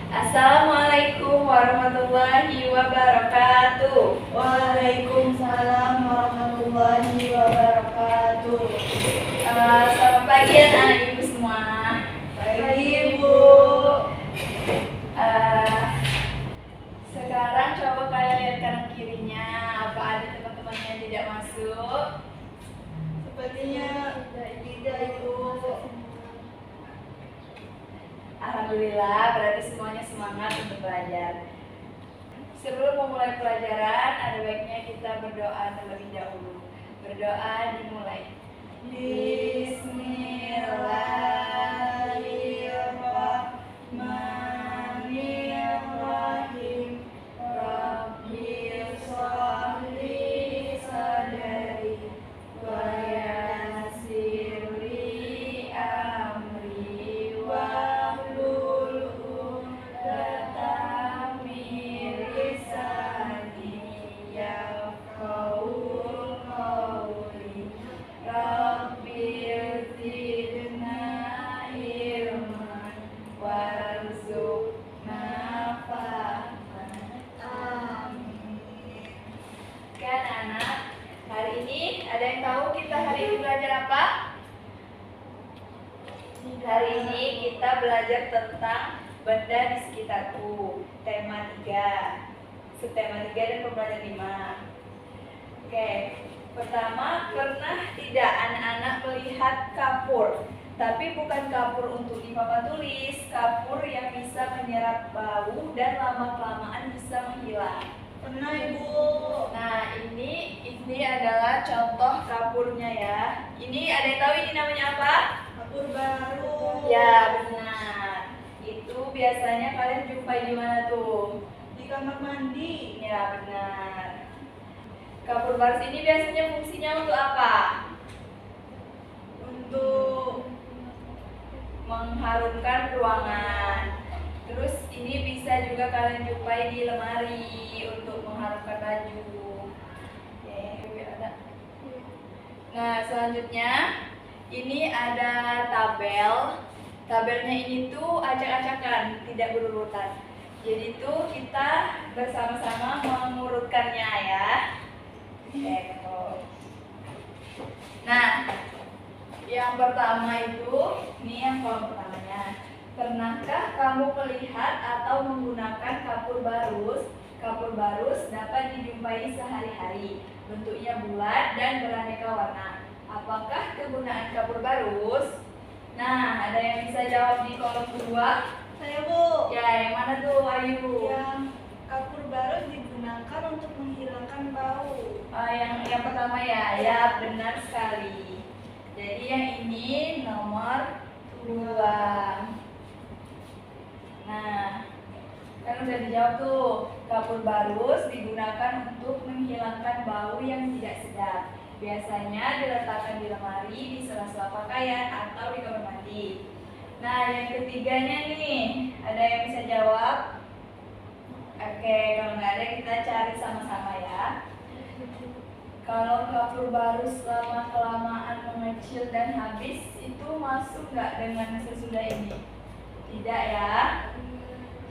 Assalamualaikum warahmatullahi wabarakatuh. Waalaikumsalam warahmatullahi wabarakatuh. Selamat pagi anak ibu semua. Pagi Ibu. Sekarang coba kalian lihat kanan kirinya. Apa ada teman-teman yang tidak masuk? Sepertinya tidak Ibu. Alhamdulillah, berarti semuanya semangat untuk belajar. Sebelum memulai pelajaran, ada baiknya kita berdoa terlebih dahulu. Berdoa dimulai. Bismillahirrahmanirrahim. Rabbil sholli sadri wa yassirli amri wahlul uqdatam min lisani yafqahu qawli. Rabbil zidna ilman warzuqna fahman. Amin. Oke anak-anak, hari ini ada yang tahu kita hari ini belajar apa? Hari ini kita belajar tentang benda di sekitarku. Tema 3, subtema 3 dan pembelajaran 5. Oke, pertama, pernah tidak anak-anak melihat kapur? Tapi bukan kapur untuk di papan tulis, kapur yang bisa menyerap bau dan lama-kelamaan bisa menghilang. Pernah Ibu. Nah, ini adalah contoh kapurnya ya. Ini ada yang tahu ini namanya apa? Kapur baru. Ya, benar. Itu biasanya kalian jumpai di mana tuh? Di kamar mandi. Ya, benar. Kapur baru ini biasanya fungsinya untuk apa? Untuk Mengharumkan ruangan. Terus ini bisa juga kalian jumpai di lemari untuk mengharumkan baju. Oke, ada. Nah, selanjutnya ini ada tabel. Tabelnya ini tuh acak-acakan, tidak berurutan. Jadi tuh kita bersama-sama mengurutkannya ya. Oke. Nah, yang pertama itu, ini yang kolom pertamanya. Pernahkah kamu melihat atau menggunakan kapur barus? Kapur barus dapat dijumpai sehari-hari. Bentuknya bulat dan beraneka warna. Apakah kegunaan kapur barus? Nah, ada yang bisa jawab di kolom kedua? Saya Bu. Ya, yang mana tuh Ayu? Yang kapur baru digunakan untuk menghilangkan bau. Yang pertama ya, benar sekali. Jadi yang ini nomor 2. Nah, kan udah dijawab tuh. Kapur barus digunakan untuk menghilangkan bau yang tidak sedap. Biasanya diletakkan di lemari, di sela-sela pakaian, atau di kamar mandi. Nah, yang ketiganya nih, ada yang bisa jawab? Oke, kalau nggak ada kita cari sama-sama ya. Kalau kapur barus lama-kelamaan mengecil dan habis, itu masuk nggak dengan sesudah ini? Tidak ya.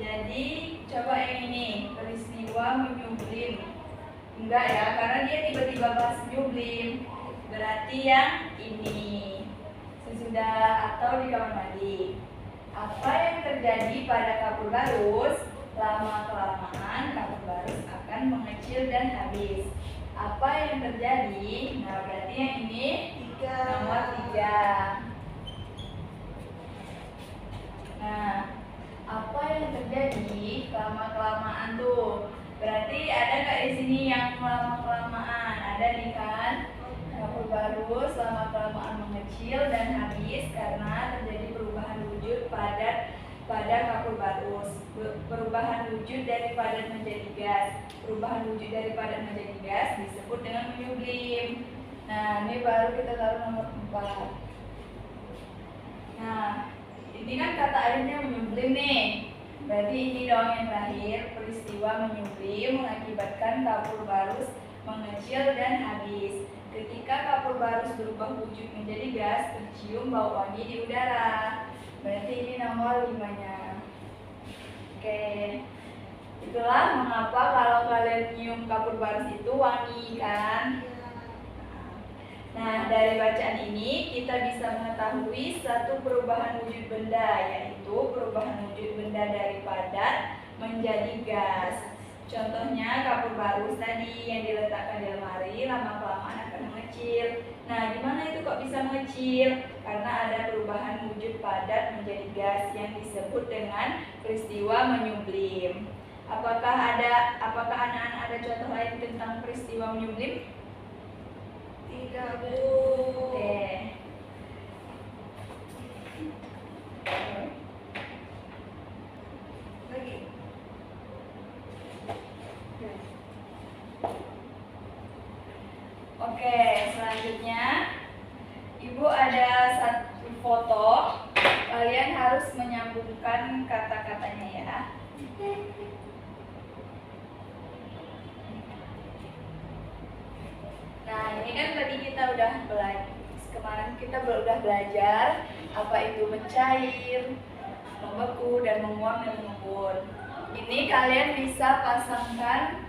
Jadi coba yang ini, peristiwa menyublim. Enggak ya, karena dia tiba-tiba pas nyublim. Berarti yang ini, sesudah atau di kamar mandi. Apa yang terjadi pada kapur barus? Lama-kelamaan kapur barus akan mengecil dan habis. Apa yang terjadi? Nah, berarti yang ini nomor 3. Nah, apa yang terjadi lama-kelamaan tuh? Berarti ada nggak di sini yang lama-kelamaan? Ada nih kan? Kapur barus lama-kelamaan mengecil dan habis karena terjadi perubahan wujud pada kapur barus. Perubahan wujud dari padat menjadi gas. Perubahan wujud dari padat menjadi gas disebut dengan menyublim. Nah, ini baru kita taruh nomor 4. Nah, ini kan kata akhirnya menyublim nih. Berarti ini dong yang terakhir, peristiwa menyublim mengakibatkan kapur barus mengecil dan habis. Ketika kapur barus berubah wujud menjadi gas, tercium bau wangi di udara. Berarti ini nomor 5-nya. Oke, Itulah mengapa kalau kalian nyium kapur baris itu wangi kan. Nah, dari bacaan ini kita bisa mengetahui satu perubahan wujud benda, yaitu perubahan wujud benda dari padat menjadi gas. Contohnya kapur baris tadi yang diletakkan di lemari lama-kelamaan akan mengecil. Nah, gimana itu kok bisa mengecil? Karena ada perubahan wujud padat menjadi gas yang disebut dengan peristiwa menyublim. Apakah anak-anak ada contoh lain tentang peristiwa menyublim? Tidak, Bu. Oke. Lagi. Oke, selanjutnya Ibu ada satu foto. Kalian harus menyambungkan kata-katanya ya. Nah, ini kan tadi kita udah belajar. Kemarin kita udah belajar apa itu mencair, membeku, dan menguap dan mengembun. Ini kalian bisa pasangkan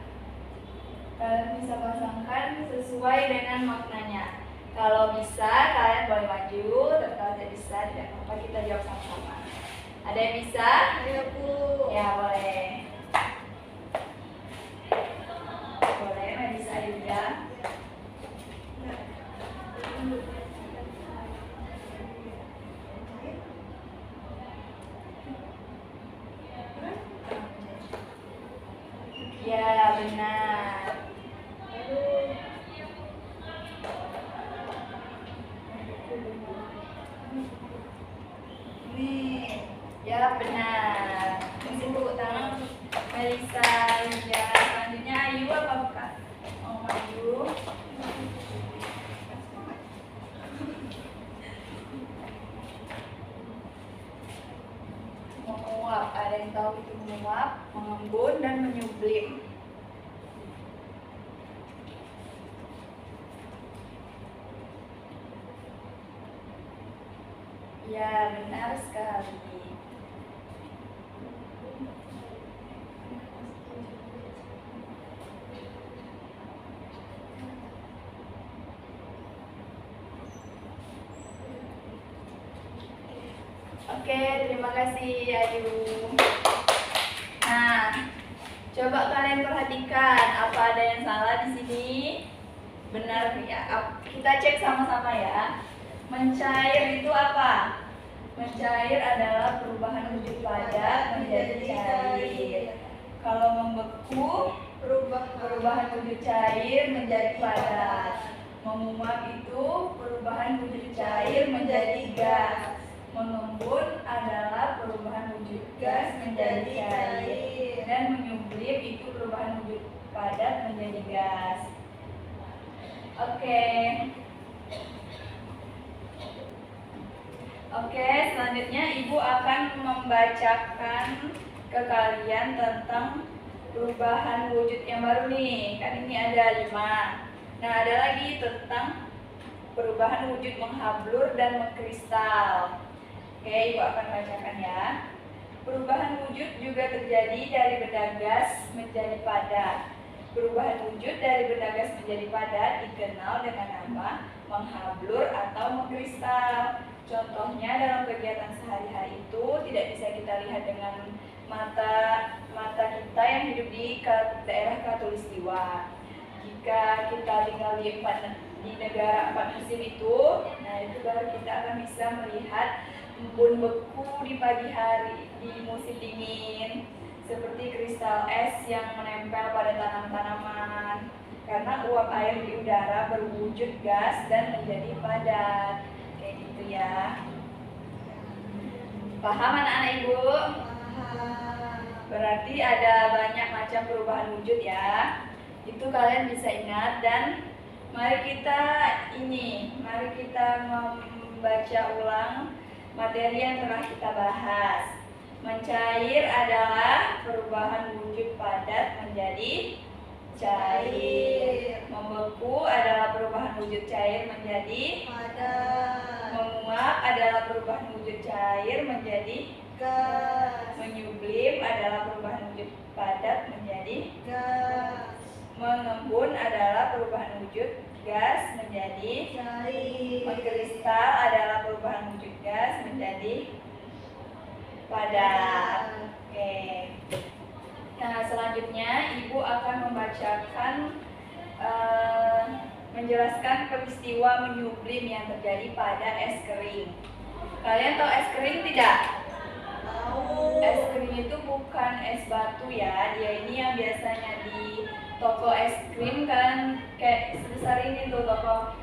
sesuai dengan maknanya. Kalau bisa, kalian boleh maju. Kalau tidak bisa, tidak apa-apa, kita jawab sama-sama. Ada yang bisa? Ayo, Bu. Ya, boleh. Boleh, yang bisa juga. Ya, benar. Nih. Ya, benar. Kasih tepuk tangan untuk Melisa. Ya, selanjutnya Ayu apa bukan? Mau maju. Menguap, ada yang tahu itu menguap, mengembun, dan menyublim. Ya, benar sekali. Oke, terima kasih Ayu. Nah, coba kalian perhatikan apa ada yang salah di sini. Benar ya? Kita cek sama-sama ya. Mencair itu apa? Mencair adalah perubahan wujud padat menjadi cair. Kalau membeku, perubahan wujud cair menjadi padat. Menguap itu perubahan wujud cair menjadi gas. Mengembun adalah perubahan wujud gas menjadi cair. Dan menyublim itu perubahan wujud padat menjadi gas. Oke, selanjutnya Ibu akan membacakan ke kalian tentang perubahan wujud yang baru nih. Kan ini ada 5. Nah, ada lagi tentang perubahan wujud menghablur dan mengkristal. Oke, Ibu akan bacakan ya. Perubahan wujud juga terjadi dari benda gas menjadi padat. Perubahan wujud dari benda gas menjadi padat dikenal dengan nama menghablur atau mengkristal. Contohnya dalam kegiatan sehari-hari itu tidak bisa kita lihat dengan mata kita yang hidup di daerah Khatulistiwa. Jika kita tinggal di negara 4 musim itu, nah itu baru kita akan bisa melihat embun beku di pagi hari di musim dingin, seperti kristal es yang menempel pada tanaman-tanaman karena uap air di udara berwujud gas dan menjadi padat. Kayak gitu ya. Paham anak-anak Ibu? Berarti ada banyak macam perubahan wujud ya. Itu kalian bisa ingat dan mari kita membaca ulang materi yang telah kita bahas. Mencair adalah perubahan wujud padat menjadi cair. Membeku adalah perubahan wujud cair menjadi padat. menguap adalah perubahan wujud cair menjadi Gas. menyublim adalah perubahan wujud padat menjadi gas, mengembun adalah perubahan wujud gas menjadi cair, mengkristal adalah perubahan wujud gas menjadi padat. Oke. Nah, selanjutnya Ibu akan membacakan menjelaskan peristiwa menyublim yang terjadi pada es kering. Kalian tahu es kering tidak? tahu, Es kering itu bukan es batu ya. Dia ini yang biasanya di toko es krim kan kayak sebesar ini tuh toko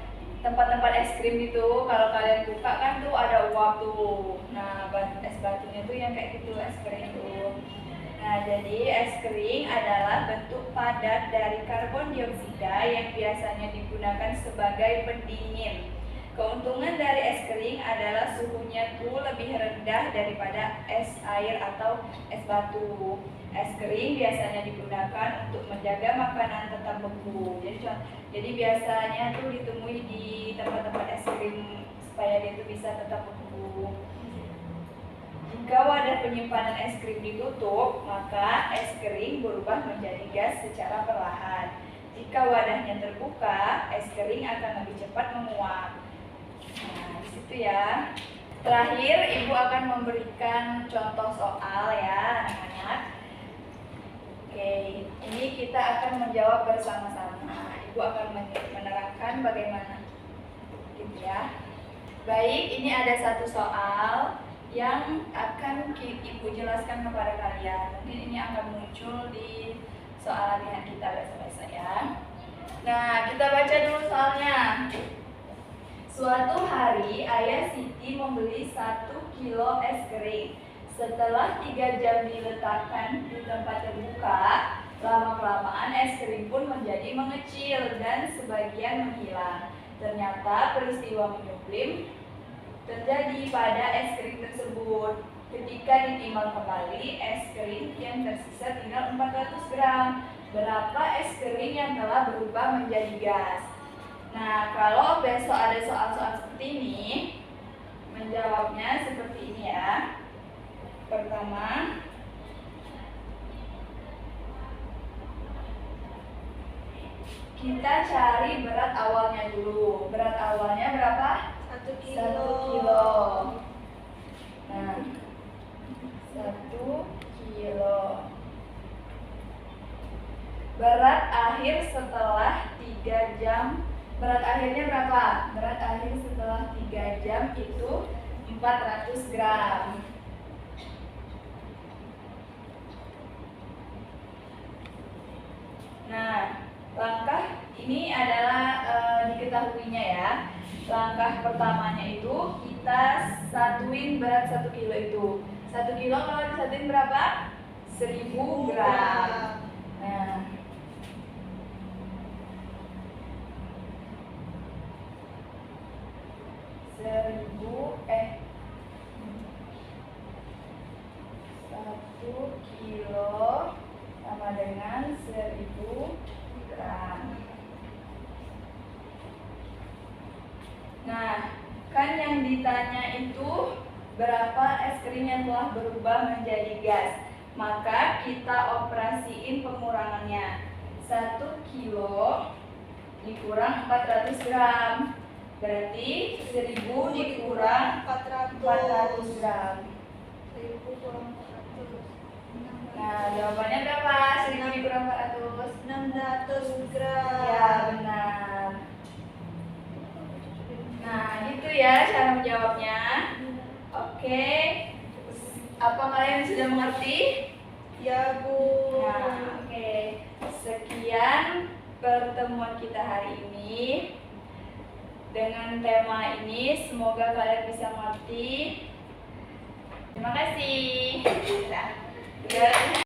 tempat-tempat es krim itu. Kalau kalian buka kan tuh ada uap tuh. Nah, es batunya tuh yang kayak gitu es kering tuh. Nah, jadi es kering adalah bentuk padat dari karbon dioksida yang biasanya digunakan sebagai pendingin. Keuntungan dari es kering adalah suhunya tuh lebih rendah daripada es air atau es batu. Es kering biasanya digunakan untuk menjaga makanan tetap beku. Jadi biasanya tuh ditemui di tempat-tempat es krim supaya dia tuh bisa tetap beku. Jika wadah penyimpanan es krim ditutup, maka es kering berubah menjadi gas secara perlahan. Jika wadahnya terbuka, es kering akan lebih cepat menguap. Nah, di situ ya. Terakhir, Ibu akan memberikan contoh soal ya, anak-anak. Oke, ini kita akan menjawab bersama-sama. Ibu akan menerangkan bagaimana, gitu ya. Baik, ini ada satu soal yang akan Ibu jelaskan kepada kalian. Mungkin ini akan muncul di soal latihan kita besok-besok ya. Nah, kita baca dulu soalnya. Suatu hari, Ayah Siti membeli 1 kilo es kering. Setelah 3 jam diletakkan di tempat terbuka, lama-kelamaan es kering pun menjadi mengecil dan sebagian menghilang. Ternyata peristiwa menyublim terjadi pada es kering tersebut. Ketika ditimbang kembali, es kering yang tersisa tinggal 400 gram. Berapa es kering yang telah berubah menjadi gas? Nah, kalau besok ada soal-soal seperti ini, menjawabnya seperti ini ya. Pertama, kita cari berat awalnya dulu. Berat awalnya berapa? 1 kilo. 1 kilo. Nah, 1 kilo. Berat akhir setelah 3 jam. Berat akhirnya berapa? Berat akhir setelah 3 jam itu 400 gram. Nah, langkah ini adalah diketahuinya ya. Langkah pertamanya itu kita satuin berat 1 kilo itu. 1 kilo kalau disatuin berapa? 1000 gram. Nah, 1 kilo sama dengan 1000 gram. Nah, kan yang ditanya itu berapa es krim yang telah berubah menjadi gas. Maka kita operasiin pengurangannya. 1 kilo dikurang 400 gram. Berarti 1000 dikurang 400 gram. 1000 kurang 400. Nah, jawabannya berapa? 1000 dikurang 400. 600 gram. Ya, benar. Nah, gitu ya cara menjawabnya. Oke. Apa kalian sudah mengerti? Ya, Bu. Nah, oke. Sekian pertemuan kita hari ini. Dengan tema ini, semoga kalian bisa mengerti. Terima kasih. Udah.